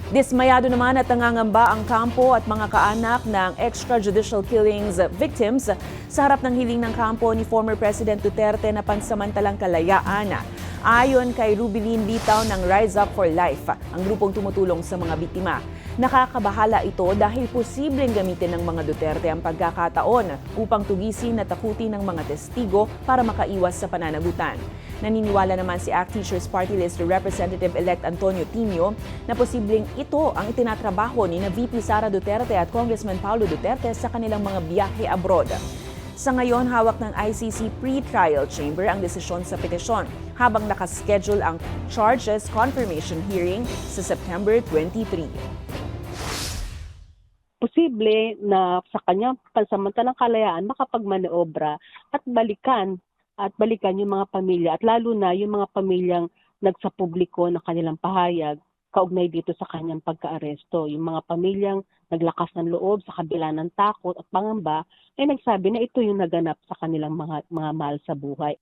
Dismayado naman at nangangamba ang kampo at mga kaanak ng extrajudicial killings victims sa harap ng hiling ng kampo ni former President Duterte na pansamantalang kalayaan. Ayon kay Rubilin Litaw ng Rise Up for Life, ang grupong tumutulong sa mga biktima. Nakakabahala ito dahil posibleng gamitin ng mga Duterte ang pagkakataon upang tugisin at takutin ng mga testigo para makaiwas sa pananagutan. Naniniwala naman si ACT Teachers Party List Representative-elect Antonio Tino na posibleng ito ang itinatrabaho ni na VP Sara Duterte at Congressman Paulo Duterte sa kanilang mga biyahe abroad. Sa ngayon, hawak ng ICC pre-trial chamber ang desisyon sa petisyon habang nakaschedule ang charges confirmation hearing sa September 23. Posible na sa kanyang pansamantalang kalayaan makapagmaniobra at balikan yung mga pamilya at lalo na yung mga pamilyang nagsapubliko ng kanilang pahayag kaugnay dito sa kanyang pagkaaresto. Yung mga pamilyang naglakas ng loob sa kabila ng takot at pangamba ay nagsabi na ito yung naganap sa kanilang mga mahal sa buhay.